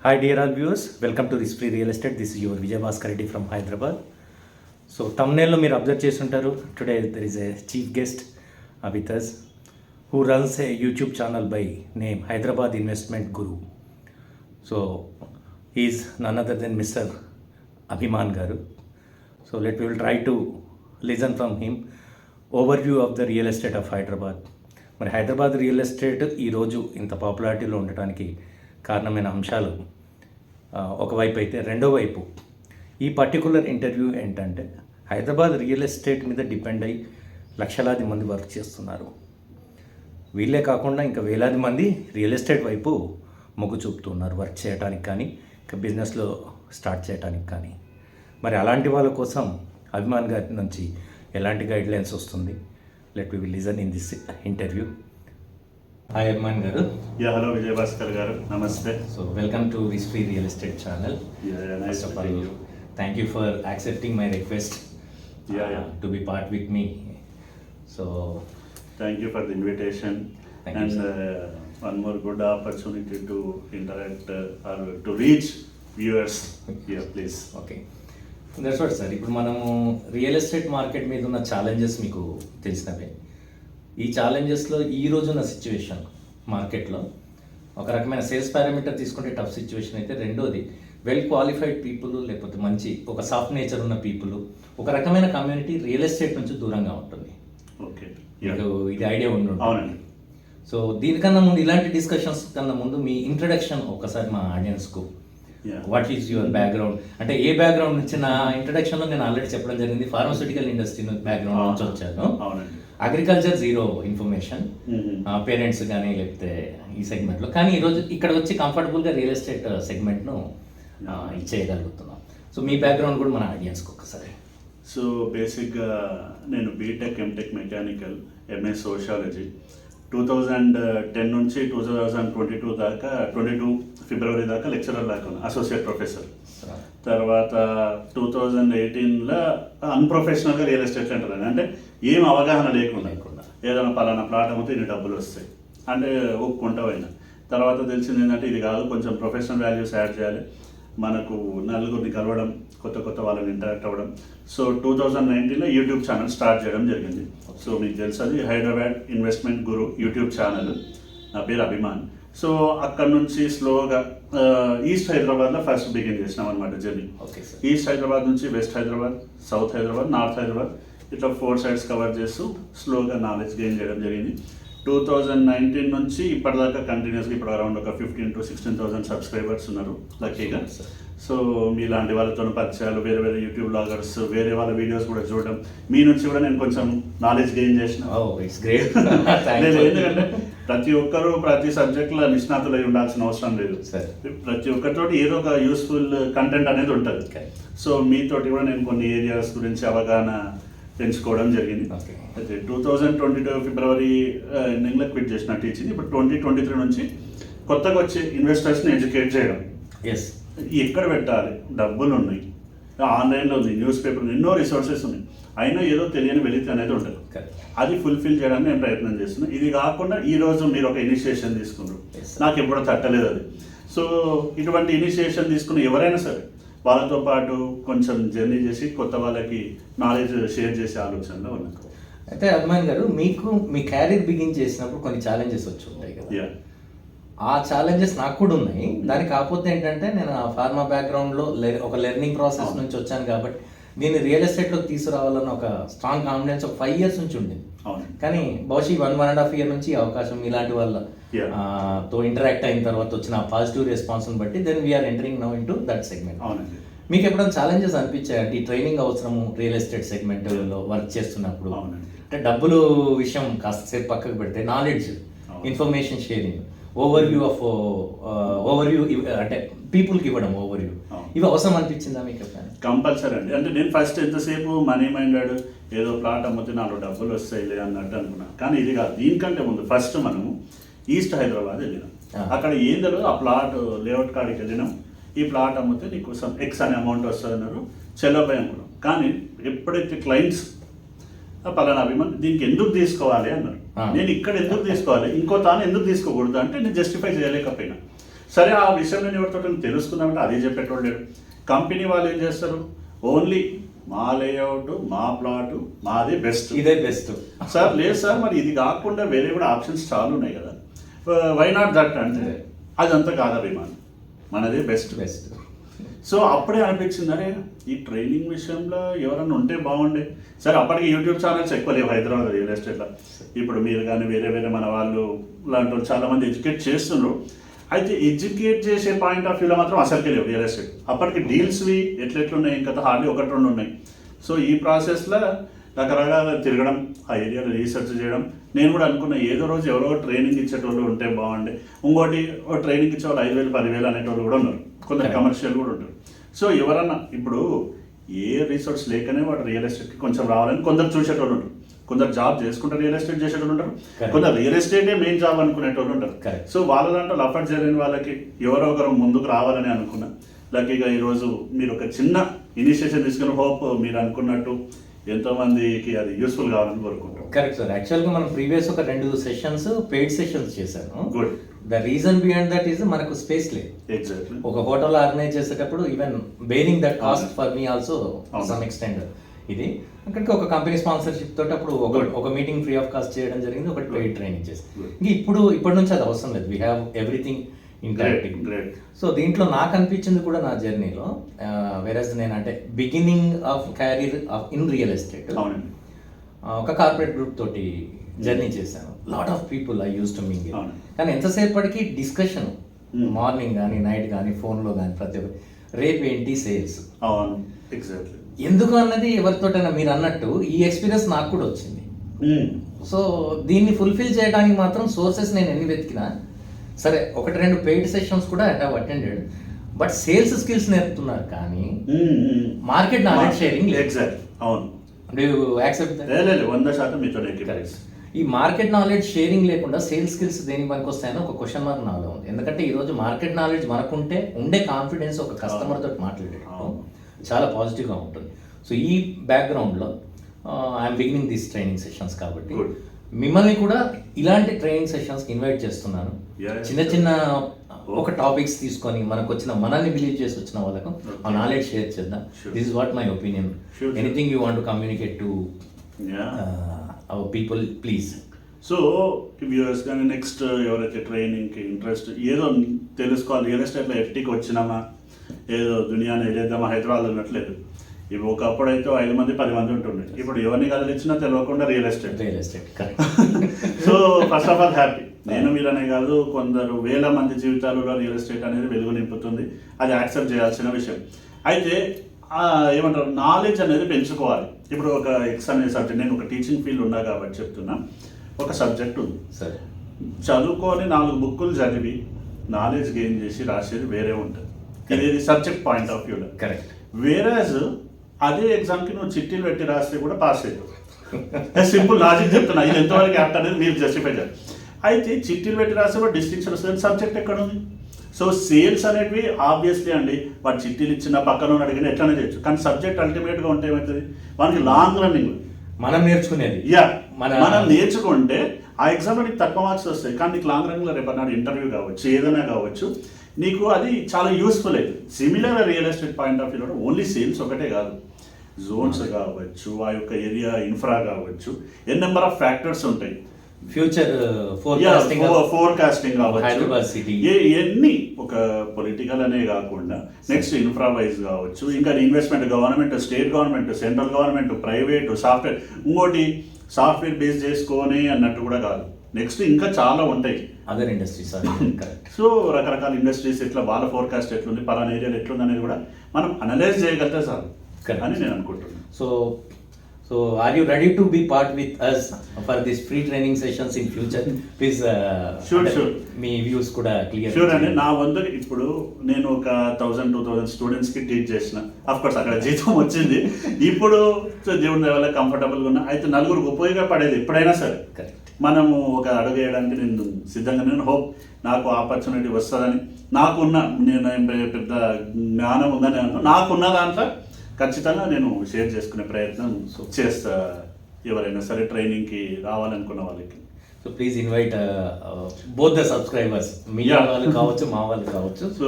Hi dear all viewers, welcome to this free real estate. This is your Vijaya bhasker Reddy from Hyderabad. So thumbnail lo meer observe chesuntaru. Today there is a chief guest with us who runs a YouTube channel by name Hyderabad Investment Guru. So he is none other than Mr. Abhiman garu. So we will try to listen from him overview of the real estate of Hyderabad. మరి Hyderabad real estate ఈరోజు ఇంత పాపులారిటీలో ఉండటానికి కారణమైన అంశాలు ఒకవైపు అయితే రెండో వైపు ఈ పర్టికులర్ ఇంటర్వ్యూ ఏంటంటే హైదరాబాద్ రియల్ ఎస్టేట్ మీద డిపెండ్ అయ్యి లక్షలాది మంది వర్క్ చేస్తున్నారు. వీళ్ళే కాకుండా ఇంకా వేలాది మంది రియల్ ఎస్టేట్ వైపు మొగ్గు చూపుతున్నారు వర్క్ చేయడానికి కానీ ఇంకా బిజినెస్లో స్టార్ట్ చేయడానికి కానీ. మరి అలాంటి వాళ్ళ కోసం అభిమాన్ గారి నుంచి ఎలాంటి గైడ్లైన్స్ వస్తుంది? Let we will listen in this interview. Hi Abhiman garu. Yeah, hello Vijaya bhasker garu. Namaste. So welcome to this free real estate channel. Yeah, nice to meet you. Thank you for accepting my request. To be part with me. So thank you for the invitation. Thank and you, one more good opportunity to interact or to reach viewers. Yeah, please. Okay. That's what sir. ఇప్పుడు మనము real estate market మీద ఉన్న challenges మీకు తెలిసినవే. ఈ ఛాలెంజెస్లో ఈ రోజున్న situation మార్కెట్లో ఒక రకమైన సేల్స్ పారామీటర్ తీసుకుంటే టఫ్ సిచ్యువేషన్ అయితే, రెండోది వెల్ క్వాలిఫైడ్ పీపుల్ లేకపోతే మంచి ఒక సాఫ్ట్ నేచర్ ఉన్న పీపుల్, ఒక రకమైన కమ్యూనిటీ రియల్ ఎస్టేట్ నుంచి దూరంగా ఉంటుంది. ఓకే, ఇది ఐడియా ఉండి. అవునండి. సో దీనికన్నా ముందు, ఇలాంటి డిస్కషన్స్ కన్నా ముందు మీ ఇంట్రడక్షన్ ఒకసారి మా ఆడియన్స్కు, వాట్ ఈజ్ యువర్ బ్యాక్గ్రౌండ్, అంటే ఏ బ్యాక్గ్రౌండ్ నుంచి? నా ఇంట్రడక్షన్లో నేను ఆల్రెడీ చెప్పడం జరిగింది, ఫార్మాస్యూటికల్ ఇండస్ట్రీ బ్యాక్గ్రౌండ్ నుంచి వచ్చాను. అగ్రికల్చర్ జీరో ఇన్ఫర్మేషన్, పేరెంట్స్ కానీ లేకపోతే ఈ సెగ్మెంట్లో, కానీ ఈరోజు ఇక్కడ వచ్చి కంఫర్టబుల్గా రియల్ ఎస్టేట్ సెగ్మెంట్ను ఇచ్చేయగలుగుతున్నాం. సో మీ బ్యాక్గ్రౌండ్ కూడా మన ఆడియన్స్కి ఒకసారి. సో బేసిక్గా నేను B Tech, M Tech mechanical, MA sociology 2010 నుంచి 2022 దాకా, 22 ఫిబ్రవరి దాకా లెక్చరర్ దాకా అసోసియేట్ ప్రొఫెసర్. తర్వాత 2018లో అన్ప్రొఫెషనల్గా రియల్ ఎస్టేట్ అంటారు, అంటే ఏం అవగాహన లేకుండా ఏదైనా పలానా ప్లాట్ అమ్మితే ఇన్ని డబ్బులు వస్తాయి అంటే ఒప్పుకుంటా పోయినా. తర్వాత తెలిసింది ఏంటంటే ఇది కాదు, కొంచెం ప్రొఫెషనల్ వాల్యూస్ యాడ్ చేయాలి, మనకు నలుగురిని కలవడం, కొత్త వాళ్ళని ఇంటరాక్ట్ అవ్వడం. సో 2019లో యూట్యూబ్ ఛానల్ స్టార్ట్ చేయడం జరిగింది. సో మీకు తెలుసు, అది హైదరాబాద్ ఇన్వెస్ట్మెంట్ గురు యూట్యూబ్ ఛానల్. నా పేరు అభిమాన్. సో అక్కడ నుంచి స్లోగా ఈస్ట్ హైదరాబాద్లో ఫస్ట్ బిగిన్ చేసినాం అనమాట జర్నీ. ఈస్ట్ హైదరాబాద్ నుంచి west Hyderabad, south Hyderabad, north Hyderabad, ఇట్లా 4 సైడ్స్ కవర్ చేస్తూ స్లోగా నాలెడ్జ్ గెయిన్ చేయడం జరిగింది. 2019 నుంచి ఇప్పటిదాకా కంటిన్యూస్గా ఇప్పుడు అరౌండ్ ఒక 15,000 to 16,000 సబ్స్క్రైబర్స్ ఉన్నారు లక్కీగా. సో మీలాంటి వాళ్ళతో పరిచయాలు, వేరే వేరే యూట్యూబ్ బ్లాగర్స్, వేరే వాళ్ళ వీడియోస్ కూడా చూడడం, మీ నుంచి కూడా నేను కొంచెం నాలెడ్జ్ గెయిన్ చేసిన. ఎందుకంటే ప్రతి ఒక్కరూ ప్రతి సబ్జెక్ట్లో నిష్ణాతులై ఉండాల్సిన అవసరం లేదు. ప్రతి ఒక్కరితోటి ఏదో ఒక యూస్ఫుల్ కంటెంట్ అనేది ఉంటుంది. సో మీతోటి కూడా నేను కొన్ని ఏరియాస్ గురించి అవగాహన పెంచుకోవడం జరిగింది. అయితే 2022 ఫిబ్రవరి ఎండింగ్లో క్విట్ చేసిన టీచింగ్. ఇప్పుడు 2023 నుంచి కొత్తగా వచ్చే ఇన్వెస్టర్స్ని ఎడ్యుకేట్ చేయడం. ఎక్కడ పెట్టాలి, డబ్బులు ఉన్నాయి, ఆన్లైన్లో ఉంది, న్యూస్ పేపర్, ఎన్నో రిసోర్సెస్ ఉన్నాయి, అయినా ఏదో తెలియని వెలితి అనేది ఉంటుంది. అది ఫుల్ఫిల్ చేయడానికి నేను ప్రయత్నం చేస్తున్నాను. ఇది కాకుండా ఈరోజు మీరు ఒక ఇనిషియేషన్ తీసుకున్నారు, నాకు ఎప్పుడో తట్టలేదు అది. సో ఇటువంటి ఇనిషియేషన్ తీసుకుని ఎవరైనా సరే వాళ్ళతో పాటు కొంచెం జర్నీ చేసి కొత్త వాళ్ళకి నాలెడ్జ్ షేర్ చేసే ఆలోచనలో ఉన్నాను. అయితే అభిమాన్ గారు, మీకు మీ క్యారీర్ బిగిన్ చేసినప్పుడు కొన్ని ఛాలెంజెస్ వచ్చి ఉంటాయి కదా. ఆ ఛాలెంజెస్ నాకు కూడా ఉన్నాయి. దానికి కాకపోతే ఏంటంటే, నేను ఆ ఫార్మా బ్యాక్గ్రౌండ్లో ఒక లెర్నింగ్ ప్రాసెస్ నుంచి వచ్చాను కాబట్టి దీన్ని రియల్ ఎస్టేట్లోకి తీసుకురావాలని ఒక స్ట్రాంగ్ కాన్ఫిడెన్స్ ఒక 5 years నుంచి ఉండింది. కానీ బహుశా 1.5 year నుంచి అవకాశం ఇలాంటి వాళ్ళతో ఇంటరాక్ట్ అయిన తర్వాత వచ్చిన పాజిటివ్ రెస్పాన్స్ని బట్టి then we're entering now into that segment. మీకు ఎప్పుడైనా ఛాలెంజెస్ అనిపించాయంటే ఈ ట్రైనింగ్ అవసరము రియల్ ఎస్టేట్ సెగ్మెంట్లో వర్క్ చేస్తున్నప్పుడు? అంటే డబ్బులు విషయం కాస్త సేపు పక్కకు పెడితే, నాలెడ్జ్, ఇన్ఫర్మేషన్ షేరింగ్, ఓవర్వ్యూ అంటే పీపుల్కి ఇవ్వడం ఓవర్వ్యూ, ఇవి అవసరం అనిపించిందా మీకు? కంపల్సరీ అండి. అంటే నేను ఫస్ట్ ఎంతసేపు మనీ మైండెడ్, ఏదో ప్లాట్ అమ్మితే 4 డబ్బులు వస్తాయిలే అన్నట్టు అనుకున్నాను. కానీ ఇది కాదు. దీనికంటే ముందు ఫస్ట్ మనము ఈస్ట్ హైదరాబాద్ వెళ్ళినాం. అక్కడ ఏం తెలియదు, ఆ ప్లాట్ లేఅవుట్ కాడికి వెళ్ళినాం. ఈ ప్లాట్ అమ్మితే నీకు ఎక్స్ అనే అమౌంట్ వస్తుంది అన్నారు. చెల్లపై అనుకున్నాం. కానీ ఎప్పుడైతే క్లయింట్స్ పలానా అభిమాన్ దీనికి ఎందుకు తీసుకోవాలి అన్నారు, నేను ఇక్కడ ఎందుకు తీసుకోవాలి, ఇంకో తాను ఎందుకు తీసుకోకూడదు అంటే నేను జస్టిఫై చేయలేకపోయినా. సరే ఆ విషయం నేను ఎవరితో తెలుసుకుందామంటే అదే చెప్పేటోళ్ళు లేడు. కంపెనీ వాళ్ళు ఏం చేస్తారు, ఓన్లీ మా లేఅవుట్, మా ప్లాట్, మాది బెస్ట్, ఇదే బెస్ట్. సార్ లేదు సార్, మరి ఇది కాకుండా వేరే కూడా ఆప్షన్స్ చాలా ఉన్నాయి కదా, వై నాట్ దట్ అంటే అదంతా కాదు అభిమాన్, మనదే బెస్ట్. సో అప్పుడే అనిపించింది, అరే ఈ ట్రైనింగ్ విషయంలో ఎవరన్నా ఉంటే బాగుండే. సరే అప్పటికి యూట్యూబ్ ఛానల్స్ ఎక్కువ లేవు హైదరాబాద్ రియల్ ఎస్టేట్లో. ఇప్పుడు మీరు కానీ వేరే వేరే మన వాళ్ళు లాంటి వాళ్ళు చాలామంది ఎడ్యుకేట్ చేస్తున్నారు. అయితే ఎడ్యుకేట్ చేసే పాయింట్ ఆఫ్ వ్యూలో మాత్రం అసలుకే లేవు రియల్ ఎస్టేట్. అప్పటికి డీల్స్వి ఎట్లెట్లున్నాయి, ఇంకా హార్డ్లీ 1-2 ఉన్నాయి. సో ఈ ప్రాసెస్లో రకరకాల తిరగడం, ఆ ఏరియాలో రీసెర్చ్ చేయడం. నేను కూడా అనుకున్నా ఏదో రోజు ఎవరో ట్రైనింగ్ ఇచ్చేటోళ్ళు ఉంటే బాగుండే. ఇంకోటి ట్రైనింగ్ ఇచ్చేవాళ్ళు 5,000 10,000 అనేటోళ్ళు కూడా ఉన్నారు, కొందరు కమర్షియల్ కూడా ఉంటారు. సో ఎవరన్నా ఇప్పుడు ఏ రిసోర్స్ లేకనే వాడు రియల్ ఎస్టేట్కి కొంచెం రావాలని కొందరు చూసేటోళ్ళు ఉంటారు, కొందరు జాబ్ చేసుకుంటారు రియల్ ఎస్టేట్ చేసేటోళ్ళు ఉంటారు, కొందరు రియల్ ఎస్టేటే మెయిన్ జాబ్ అనుకునేటోళ్ళు ఉంటారు. సో వాళ్ళ దాంట్లో అఫర్ట్ జరిగిన వాళ్ళకి ఎవరో ఒకరు ముందుకు రావాలని అనుకున్నా. లక్కీగా ఈరోజు మీరు ఒక చిన్న ఇనిషియేషన్ తీసుకుని హోప్ మీరు అనుకున్నట్టు ఎంతోమందికి అది యూస్ఫుల్ కావాలని కోరుకుంటాం. Correct sir. యాక్చువల్గా మనం ప్రీవియస్ ఒక 2 సెషన్స్ పెయిడ్ సెషన్స్ చేశాను. Good. The reason behind that is మనకు స్పేస్ లేదు. ఎగ్జాక్ట్లీ. ఒక హోటల్ ఆర్గనైజ్ చేసేటప్పుడు even bearing that cost for me also some extend. ఇది అక్కడికి ఒక కంపెనీ స్పాన్సర్షిప్ తోటి అప్పుడు ఒక మీటింగ్ ఫ్రీ ఆఫ్ కాస్ట్ చేయడం జరిగింది, ఒకటి పెయిడ్ ట్రైనింగ్ చేసి. ఇంకా ఇప్పటి నుంచి అది అవసరం లేదు, we have everything interacting. So దీంట్లో నాకు అనిపించింది కూడా నా జర్నీలో, వెరస్ నేను అంటే beginning of carrier in real estate ఒక కార్పొరేట్ గ్రూప్ తోటి జర్నీ చేశాను. Lot of people I use to mingle. కానీ ఎంతసేపటికి డిస్కషన్, మార్నింగ్ కానీ నైట్ కానీ ఫోన్లో కానీ ప్రతి ఒక్క రేపు ఏంటి సేల్స్, ఎందుకు అన్నది ఎవరితోటైనా మీరు అన్నట్టు ఈ ఎక్స్పీరియన్స్ నాకు కూడా వచ్చింది. సో దీన్ని ఫుల్ఫిల్ చేయడానికి మాత్రం సోర్సెస్ నేను ఎన్ని వెతికినా సరే, 1-2 పెయిడ్ సెషన్స్ కూడా I have attended, but sales skills నేర్పుతున్నారు కానీ మార్కెట్ నాలెడ్జ్ షేరింగ్ లేదు. ఈ మార్కెట్ నాలెడ్జ్ షేరింగ్ లేకుండా సేల్స్ స్కిల్స్ దేనికి పనికి వస్తాయని ఒక క్వశ్చన్ మార్క్ నాలో ఉంది. ఎందుకంటే ఈరోజు మార్కెట్ నాలెడ్జ్ మనకుంటే ఉండే కాన్ఫిడెన్స్ ఒక కస్టమర్ తోటి మాట్లాడేటప్పుడు చాలా పాజిటివ్గా ఉంటుంది. సో ఈ బ్యాక్గ్రౌండ్లో I'm beginning these training sessions కాబట్టి మిమ్మల్ని కూడా ఇలాంటి ట్రైనింగ్ సెషన్స్కి ఇన్వైట్ చేస్తున్నాను. చిన్న ఒక టాపిక్స్ తీసుకొని మనల్ని బిలీవ్ చేసి వచ్చిన వాళ్ళకు ఆ నాలెడ్జ్ షేర్ చేద్దాం. This is what my opinion. Anything you want to communicate to our people please. So viewers కానీ నెక్స్ట్ ఎవరైతే ట్రైనింగ్కి ఇంట్రెస్ట్ ఏదో తెలుసుకోవాలి, రియల్ ఎస్టేట్లో ఎఫ్టీకి వచ్చినామా ఏదో దునియాని వెళ్ళేద్దామా హైదరాబాద్ ఉన్నట్లేదు. ఇప్పుడు ఒకప్పుడు అయితే 5 మంది 10 మంది ఉంటుండే, ఇప్పుడు ఎవరిని కదిలిచ్చినా తెలియకుండా real estate. So first of all happy, నేను మీరనే కాదు కొందరు వేల మంది జీవితాలలో రియల్ ఎస్టేట్ అనేది వెలుగు నింపుతుంది, అది యాక్సెప్ట్ చేయాల్సిన విషయం. అయితే ఏమంటారు, నాలెడ్జ్ అనేది పెంచుకోవాలి. ఇప్పుడు ఒక ఎక్స్ అనే సబ్జెక్ట్, నేను ఒక టీచింగ్ ఫీల్డ్ ఉన్నా కాబట్టి చెప్తున్నా, ఒక సబ్జెక్ట్ ఉంది సరే, చదువుకొని 4 బుక్కులు చదివి నాలెడ్జ్ గెయిన్ చేసి రాసేది వేరే ఉంటుంది. ఇది సబ్జెక్ట్ పాయింట్ ఆఫ్ వ్యూలో కరెక్ట్. వేరేజ్ అదే ఎగ్జామ్కి నువ్వు చిట్టీలు పెట్టి రాస్తే కూడా పాస్ అవుతుంది. సింపుల్ లాజిక్ చెప్తున్నా, ఇది ఎంతవరకు యాప్ట్ అనేది మీరు జస్టిఫై చేయాలి. అయితే చిట్టీలు పెట్టి రాస్తే కూడా డిస్టింక్షన్ వస్తుంది, సబ్జెక్ట్ ఎక్కడ ఉంది? సో సేల్స్ అనేవి ఆబ్వియస్లీ అండి, వాడు చిట్టీలు ఇచ్చిన పక్కన అడిగిన ఎట్లనే చేయొచ్చు, కానీ సబ్జెక్ట్ అల్టిమేట్గా ఉంటే ఏమవుతుంది, మనకి లాంగ్ రన్నింగ్ మనం నేర్చుకునేది మనం నేర్చుకుంటే ఆ ఎగ్జామ్లో నీకు తక్కువ మార్క్స్ వస్తాయి, కానీ నీకు లాంగ్ రన్లో రేపు నాడు ఇంటర్వ్యూ కావచ్చు ఏదైనా కావచ్చు, నీకు అది చాలా యూస్ఫుల్ అవుతుంది. Similar real estate point of వ్యూలో ఓన్లీ సేల్స్ ఒకటే కాదు, జోన్స్ కావచ్చు, ఆ యొక్క ఏరియా ఇన్ఫ్రా కావచ్చు, నెంబర్ ఆఫ్ ఫ్యాక్టర్స్ ఉంటాయి. ఫ్యూచర్ ఫోర్కాస్టింగ్ కావచ్చు, ఇవన్నీ ఒక పొలిటికల్ అనే కాకుండా నెక్స్ట్ ఇన్ఫ్రా వైజ్ కావచ్చు, ఇంకా investment, government, state government, central government, private, software, ఇంకోటి సాఫ్ట్వేర్ బేస్ చేసుకొని అన్నట్టు కూడా కాదు, నెక్స్ట్ ఇంకా చాలా ఉంటాయి అదర్ ఇండస్ట్రీస్. సో రకరకాల ఇండస్ట్రీస్ ఎట్లా, వాళ్ళ ఫోర్కాస్ట్ ఎట్లుంది, పలానా ఏరియాలో ఎట్లుంది అనేది కూడా మనం అనలైజ్ చేయగలిగితే చాలు అని నేను అనుకుంటున్నాను. So are you ready to be part with us for this free training sessions in future? Please sure me views కూడా క్లియర్. షూర్ అండి. నా వంతు ఇప్పుడు నేను ఒక 1000-2000 స్టూడెంట్స్కి టీచ్ చేసిన, అఫ్ కోర్స్ అక్కడ జీతం వచ్చింది, ఇప్పుడు దేవుని వల్ల కంఫర్టబుల్గా ఉన్నా. అయితే నలుగురికి ఉపయోగపడేది ఎప్పుడైనా సరే మనము ఒక అడుగు వేయడానికి నేను సిద్ధంగా, నేను హోప్ నాకు ఆపర్చునిటీ వస్తుందని, నేను పెద్ద జ్ఞానం ఉందని నాకున్న దాంట్లో ఖచ్చితంగా నేను షేర్ చేసుకునే ప్రయత్నం చేస్తా ఎవరైనా సరే ట్రైనింగ్కి రావాలనుకున్న వాళ్ళకి. So please invite both the subscribers, మీ వాళ్ళు కావచ్చు, మా వాళ్ళు కావచ్చు. సో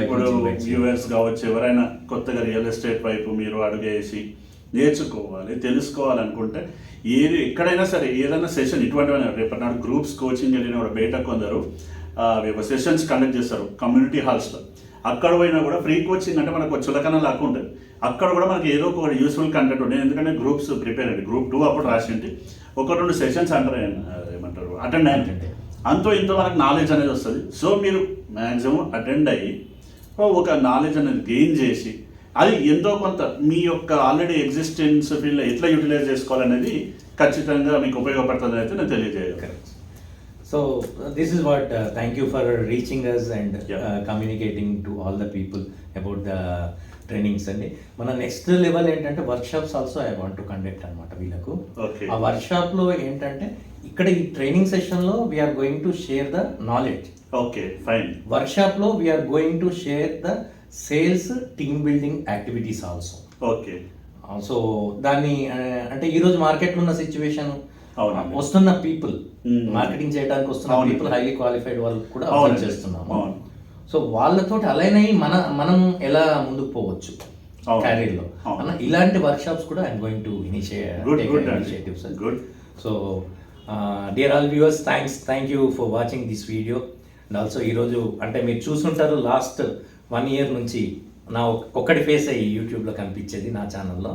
ఇప్పుడు వ్యూవర్స్ కావచ్చు, ఎవరైనా కొత్తగా రియల్ ఎస్టేట్ వైపు మీరు అడుగేసి నేర్చుకోవాలి, తెలుసుకోవాలనుకుంటే ఎక్కడైనా సరే ఏదైనా సెషన్ ఇటువంటివైనా, రేపటి నాడు గ్రూప్స్ కోచింగ్ వెళ్ళిన కూడా బయట కొందరు సెషన్స్ కండక్ట్ చేస్తారు కమ్యూనిటీ హాల్స్లో. అక్కడ పోయినా కూడా ఫ్రీ కోచింగ్ అంటే మనకు చులకన లాగా ఉంటుంది. అక్కడ కూడా మనకి ఏదో ఒక యూస్ఫుల్ కంటెంట్ ఉంటుంది. ఎందుకంటే గ్రూప్స్ ప్రిపేర్ అయ్యింది, గ్రూప్ 2 అప్పుడు రాసింటి, 1-2 సెషన్స్ ఏమంటారు అటెండ్ అయ్యింటే అంతో ఇంతో మనకు నాలెడ్జ్ అనేది వస్తుంది. సో మీరు మ్యాక్సిమం అటెండ్ అయ్యి ఒక నాలెడ్జ్ అనేది గెయిన్ చేసి అది ఎంతో కొంత మీ యొక్క ఆల్రెడీ ఎగ్జిస్టెన్స్ ఫీల్డ్లో ఎట్లా యూటిలైజ్ చేసుకోవాలనేది ఖచ్చితంగా మీకు ఉపయోగపడుతుంది అయితే నేను తెలియజేయగలను. So this is what thank you for reaching us and communicating to all the people about the trainings అండి. మన నెక్స్ట్ లెవెల్ ఏంటంటే workshops also I want to conduct అనమాట వీళ్ళకు. ఆ వర్క్షాప్లో ఏంటంటే ఇక్కడ ఈ ట్రైనింగ్ సెషన్లో we're going to share the knowledge. Okay fine. వర్క్షాప్లో we're going to share the sales team building activities also. Okay. So దాన్ని అంటే ఈరోజు మార్కెట్లో ఉన్న సిచ్యువేషన్, వస్తున్న పీపుల్, మార్కెటింగ్ చేయడానికి వస్తున్న పీపుల్ హైలీ క్వాలిఫైడ్ వాళ్ళు కూడా అప్రోచ్ చేస్తున్నాము. సో వాళ్ళతో అలైన్ అయ్యి మనం ఎలా ముందుకు పోవచ్చు క్యారియర్లో అన్న ఇలాంటి వర్క్షాప్స్ కూడా I'm going to initiatives. So dear all viewers, thank you for watching this video. And also ఈరోజు అంటే మీరు చూసుంటారు లాస్ట్ 1 year నుంచి నా ఒక్కటి ఫేస్ అయ్యి యూట్యూబ్లో కనిపించేది నా ఛానల్లో.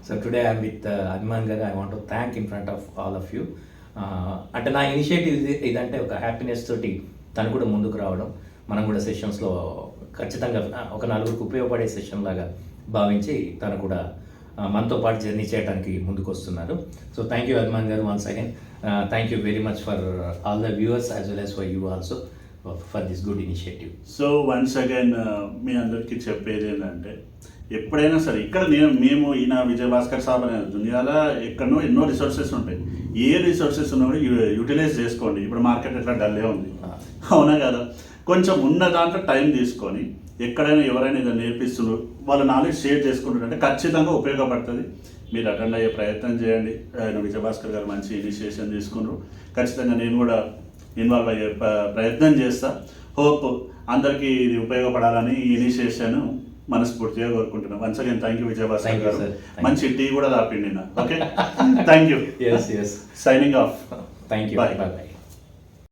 సో టుడే ఐఎమ్ విత్ అభిమాన్ గారు. I want to thank in front of all of you. అంటే నా ఇనిషియేటివ్ ఇదంటే ఒక హ్యాపీనెస్ తోటి తను కూడా ముందుకు రావడం, మనం కూడా సెషన్స్లో ఖచ్చితంగా ఒక 4గురికి ఉపయోగపడే సెషన్ లాగా భావించి తను కూడా మనతో పాటు జర్నీ చేయడానికి ముందుకు వస్తున్నారు. So thank you Abhiman garu once again. Thank you very much for all the viewers as well as for you also for this good initiative. So once again మీ అందరికీ చెప్పేది ఏంటంటే ఎప్పుడైనా సరే ఇక్కడ మేము ఈయన విజయ్ భాస్కర్ సాబ్ అనే దునియాలో ఎక్కడనో ఎన్నో రిసోర్సెస్ ఉంటాయి. ఏ రిసోర్సెస్ ఉన్నా కూడా యూటిలైజ్ చేసుకోండి. ఇప్పుడు మార్కెట్ ఎట్లా డల్లే ఉంది, అవునా కదా? కొంచెం ఉన్న దాంట్లో టైం తీసుకొని ఎక్కడైనా ఎవరైనా ఏదైనా నేర్పిస్తున్నారు, వాళ్ళ నాలెడ్జ్ షేర్ చేసుకుంటారంటే ఖచ్చితంగా ఉపయోగపడుతుంది. మీరు అటెండ్ అయ్యే ప్రయత్నం చేయండి. ఆయన విజయ్ భాస్కర్ గారు మంచి ఇనిషియేషన్ తీసుకున్నారు. ఖచ్చితంగా నేను కూడా ఇన్వాల్వ్ అయ్యే ప్రయత్నం చేస్తా. హోప్ అందరికీ ఇది ఉపయోగపడాలని ఈ ఇనిషియేషన్ మనస్ఫూర్తిగా కోరుకుంటున్నాను. Once again thank you Vijay Bhaskar garu. మంచి టీ కూడా తాపిండి. Okay, thank you. Signing off. Thank you. Bye by.